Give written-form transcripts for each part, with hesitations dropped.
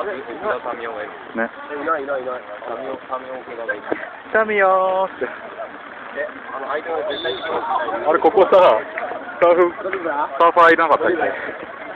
ね。いないいないいない。タミオ系がいない。タミオーって。相手は絶対にあれ、ここさ、サーファーいなかったっけ？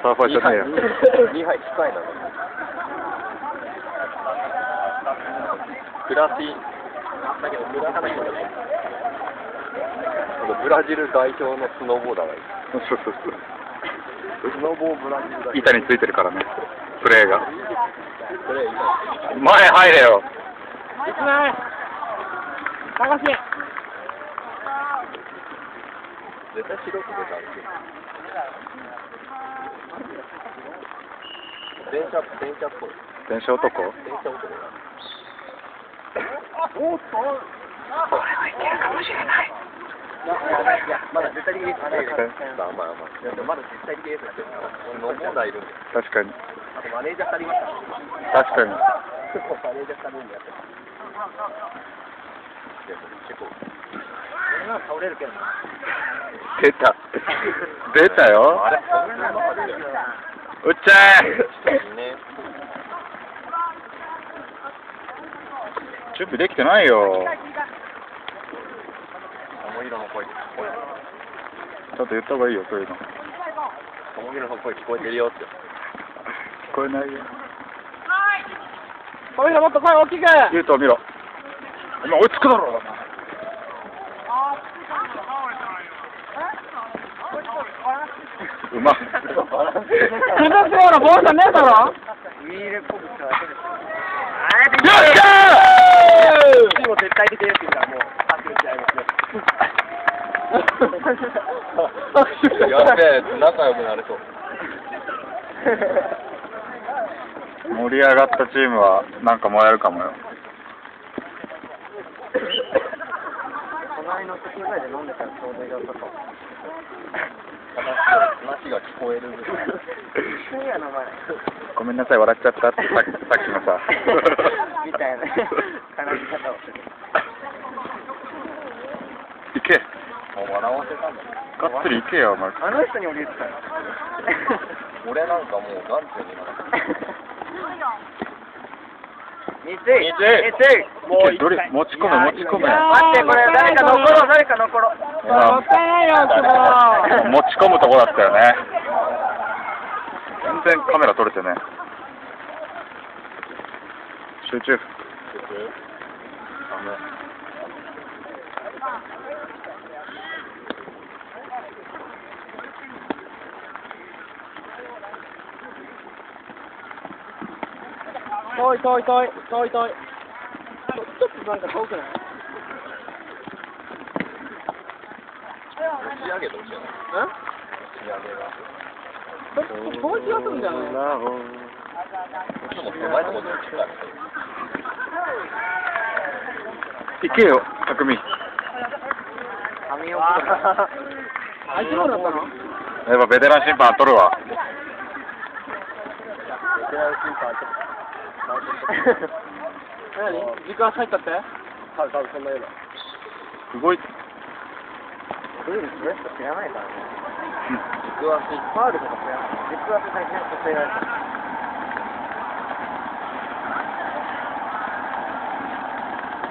サーファーじゃねえよ。2杯近いな。クラシだけど無駄かなきゃいけない。ブラジル代表のスノーボーダーがいる。そうそうそう。スノボーブラジル代表。板についてるからね、プレーが。プレー前入れよ。いくない。探し。絶対白く出たんですよ。電車っぽい。電車男？電車男だ。おっと。これはいけるかもしれない。いや、まだ絶対的にまだ絶対的ですよ。ノーボーダーいるんで。確かに。あとマネージャー2人いますから。確かに。マネージャー2人いるんでやってます。いや、結構。俺は倒れるけどな。出た。出たよ。あれ、打っちゃえ。準備できてないよ。友広の声聞こえる。ちょっと言った方がいいよ、そういうの。友広の声聞こえてるよって。聞こえないよ。友広もっと声大きく。言うと見ろ。お前追いつくだろ。うまっ。崩すようなボールじゃねえだろ。ウィールっぽくしただけです。よっしゃー。チーム絶対的ですからもう勝ってる試合ですね。やべえ、仲良くなれそう。盛り上がったチームはなんかもらえるかもよ。隣の席ぐらいで飲んでたらちょうどよさそう。話が聞こえる。ごめんなさい、笑っちゃったってさっきのさ。みたいな悲し方をする。行け。もう笑わせたんだ。がっつり行けよ、お前。あの人に俺言ってたよ。俺なんかもう眼中になかった。三井もうどれ持ち込め。待って、これ誰か残ろう。もったいないよ、持ち込むとこだったよね。全然カメラ撮れてね。集中。遠い。ちょっとなんか遠くない？仕上げとしてない？仕上げが。遠い気がするんじゃない？もっと前のこと言ってた。行けよ、匠。あいつどうなったの？やっぱベテラン審判取るわ。ベテラン審判何？時間入ったって？多分そんなような。すごい。そういうの知らないからね。軸足、ファウルとか知らない。軸足大変させられた。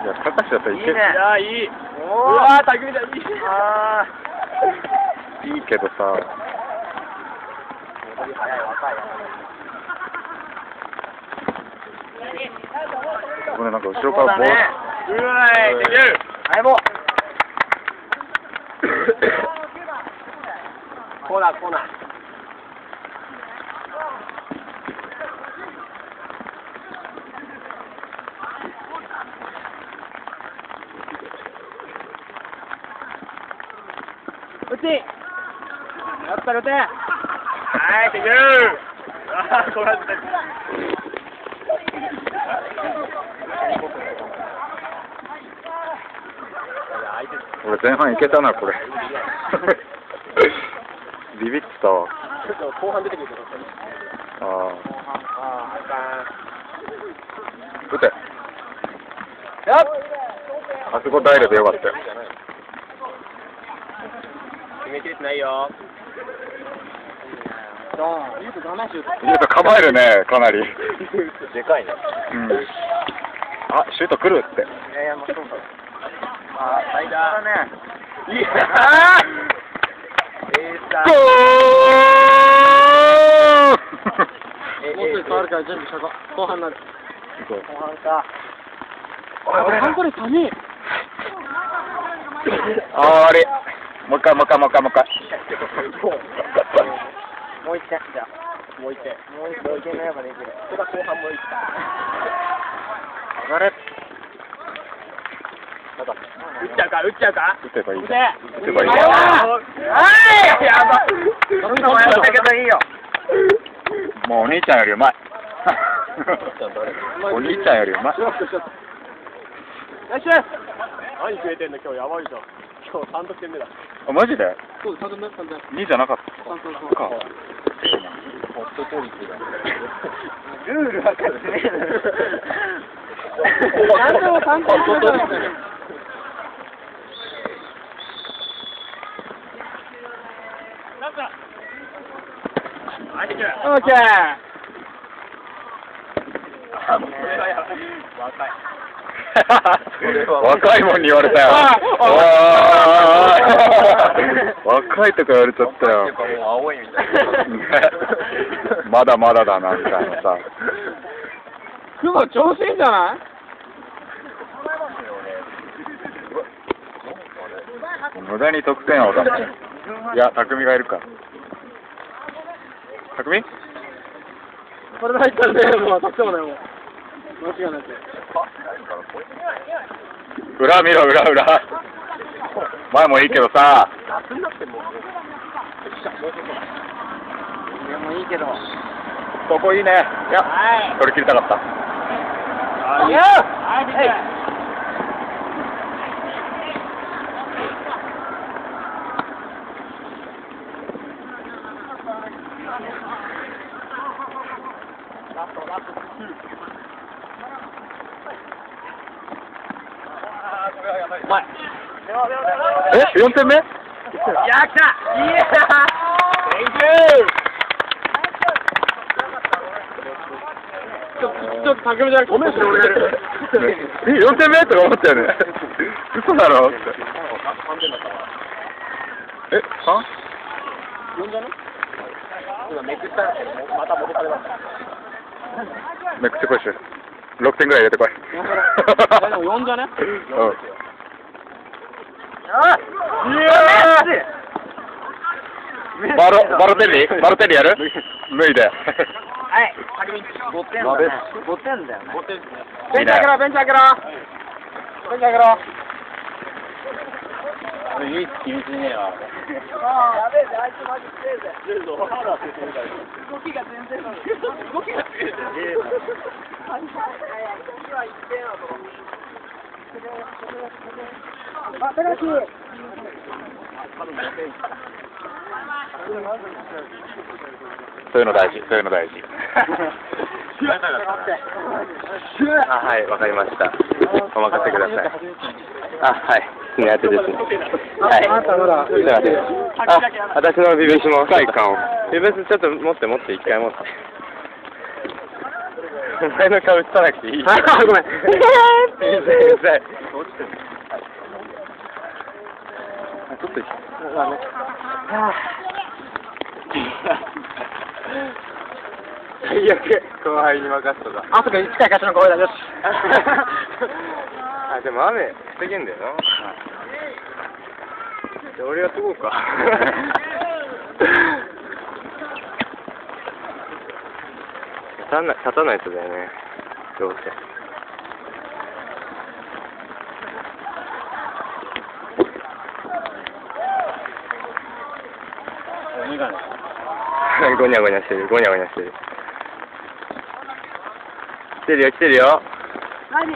いや、高橋だったらいける。いいね。いや、いい。うわー、匠だ、いい。いいけどさ。戻り早い、若い。これなんか後ろからボール。うわい、できる。はい、もう。コーナー。打ち。やったるて。はい、できる。ああ、こらって。俺前半いけたな、これ。ビビってたわ。後半出てくるけど。打て。あそこダイレでよかったよ。決めきれてないよ。言うとダメシュート。言うと構えるね、かなり。でかいね。うん。あ、シュート来るって。いやいや、もうそうか。あー、最高だね。いやゴーもうすぐ変わるから準備しとこう。後半になる。後半か。半これ寒い。あれ。もう一回。もう一点、じゃあ。もう一点のやばできる。これが後半もう一点。上がれ。打っちゃうか打てばいい。やば。そんなもんやったけどいいよ。もうお兄ちゃんよりうまい。お兄ちゃんよりうまい。よし。何食えてんの今日やばいじゃん。今日3得点目だ。あ、マジでそうです、3点。2じゃなかったか。ルール分かってねえのよ。オーケー。若いもんに言われたよ。若いとか言われちゃったよ。まだまだだなみたいなさ。雲調子いいんじゃない？無駄に得点を出す。いや、匠がいるから。匠？これで入ったらね、もう得点もないもん。間違いない。裏見ろ。前もいいけどさ。でもいいけど。ここいいね。いや、取り切りたかった。え、4点目？いや、来た！いやー！ Thank you！ ちょっと匠じゃなくて、ごめん、俺やる。4点目とか思ったよね。嘘だろって。え、 3？ 4じゃね？今めくったんですけど、また戻されました。めくってこいし。6点ぐらい入れてこい。でも4じゃね？うん。バロテリやる？脱いで。はい。5点だね。5点だよね。ベンチ開けろ。いい気にしねえわ。やべえぜ、あいつマジ強えぜ。動きが全然強えぜ。あ、ペナルティー。そういうの大事。あ、はい、わかりました。お任せください。あ、はい、苦手ですね。はい。私のビブスも深い感を。ビブスちょっと持って一回持って。お前の顔映さなくていい。ごめん。ちょっと最悪、後輩に任すとか。あ、そっか、近い会社の後輩だよし。あ、でも雨防げんだよな。じゃあ俺やっとこうか。立たないとだよね。どうせ。ゴニャゴニャしてる。来てるよ。何？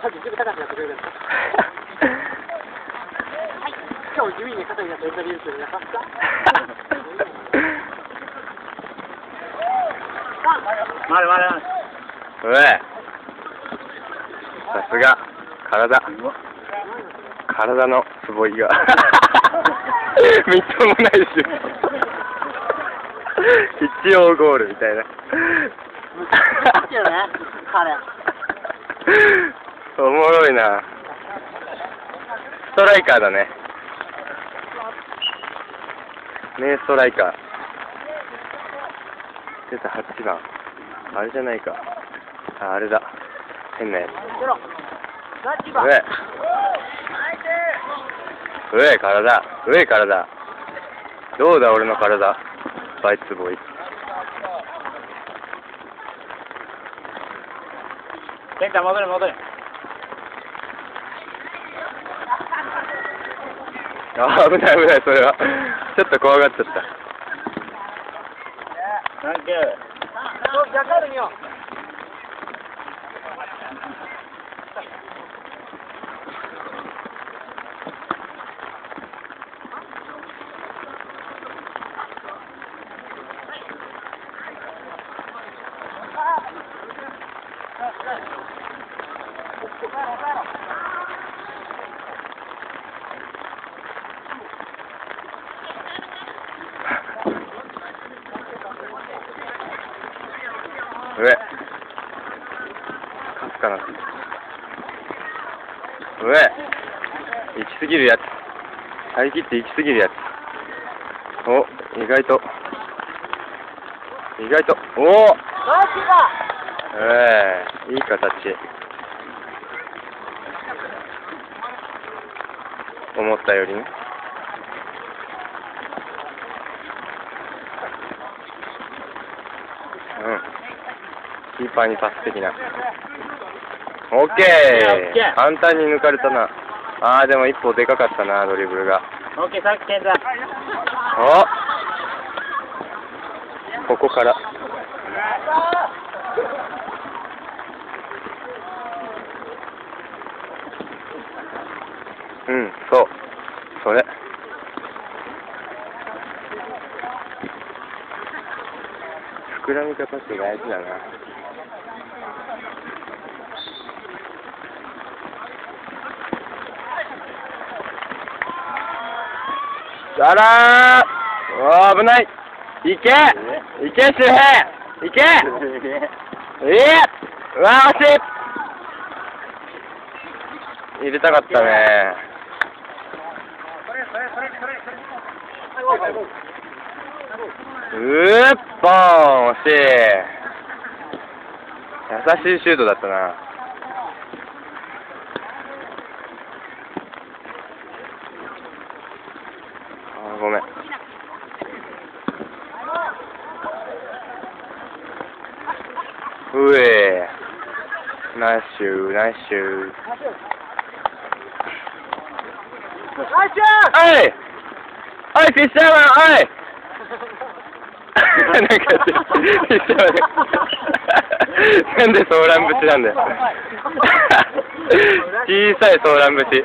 さっきすぐ高くなってくれるんですか？はい。今日地味に肩になってエンタビューするなかった？まだ。おい。さすが。体のつぼいがみっともないし一応ゴールみたいなおもろいな。ストライカーだね。名ストライカー出た。8番あれじゃないか。あれだ、変なやつ。上体どうだ俺の体。バイツボーイ。ケンタ戻れ。あ、危ない、それは。ちょっと怖がっちゃった。サンキュー。上勝つかな。上行き過ぎるやつ。張り切って行き過ぎるやつ。お、意外とおお、いい形。思ったよりね。キーパーにパス的な。オッケー。簡単に抜かれたな。あー、でも一歩でかかったな、ドリブルが。オッケー、さっきケンタ。お、ここから。うん、そう。それ。膨らみ方って大事だな。あらー、おー、危ない。いけ、周平、いけ。うわー、惜しい。入れたかったね。ポン、惜しい。優しいシュートだったな。ごめん。ナイスシュー。おい、フィッシャーマン、おい。なんかなんでソーラン節なんだよ。小さいソーラン節。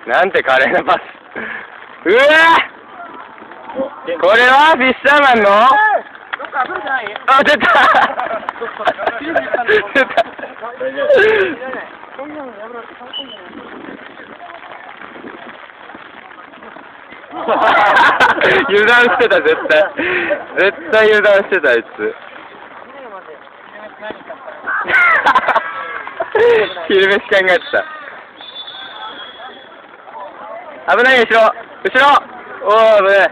なんて華麗なパス。これはフィッシャーマンの。あ、出た。油断してた、絶対油断してた、あいつ。昼飯考えてた。危ない、後ろ。おー、危ない。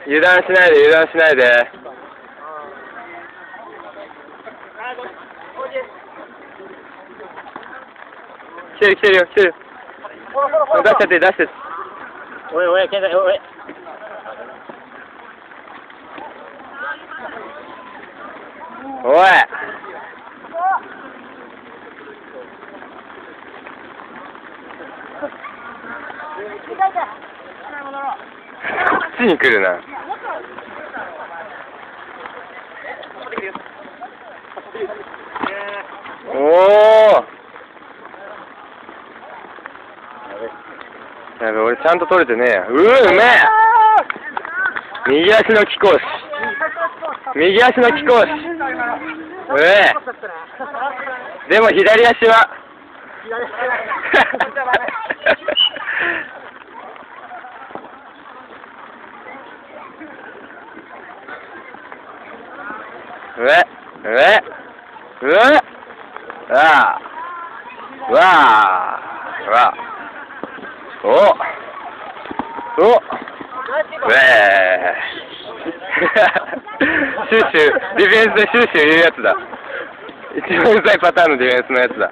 油断しないで。来てるよ。出して。おい、ケンタ、おい。こっちに来るな。おー。やべ、俺ちゃんと取れてねえや。うめえ。右足の貴公子。右足の貴公子。でも左足は。シューシュー、ディフェンスでシューシュー言うやつだ。一番うざいパターンのディフェンスのやつだ。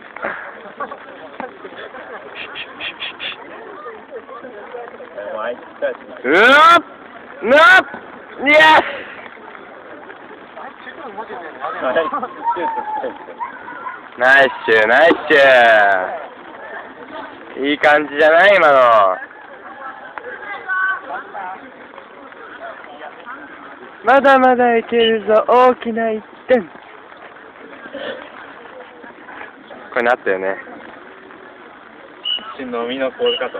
イエスナイスシュー、ナイスシュー。いい感じじゃない今の。まだまだいけるぞ、大きな1点。これなったよね。飲みのコールかと。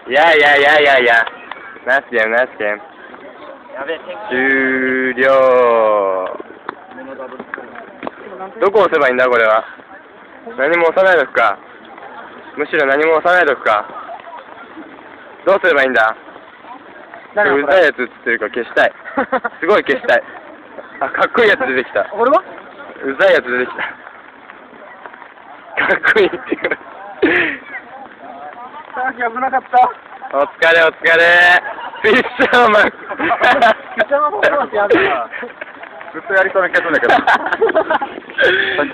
いや。ナイスゲーム、ナイスゲーム。終了。どこ押せばいいんだこれは。何も押さないとくか。むしろ何も押さないとくか。どうすればいいんだ。うざいやつ映ってるから消したい。すごい消したい。あ、かっこいいやつ出てきた。俺はうざいやつ出てきた。かっこいいっていう。さっき危なかった。お疲れお疲れ。フィッシャーマン。フィッシャーマンパフォーマンスやるな。ずっとやりそうな気がするんだけど。さっき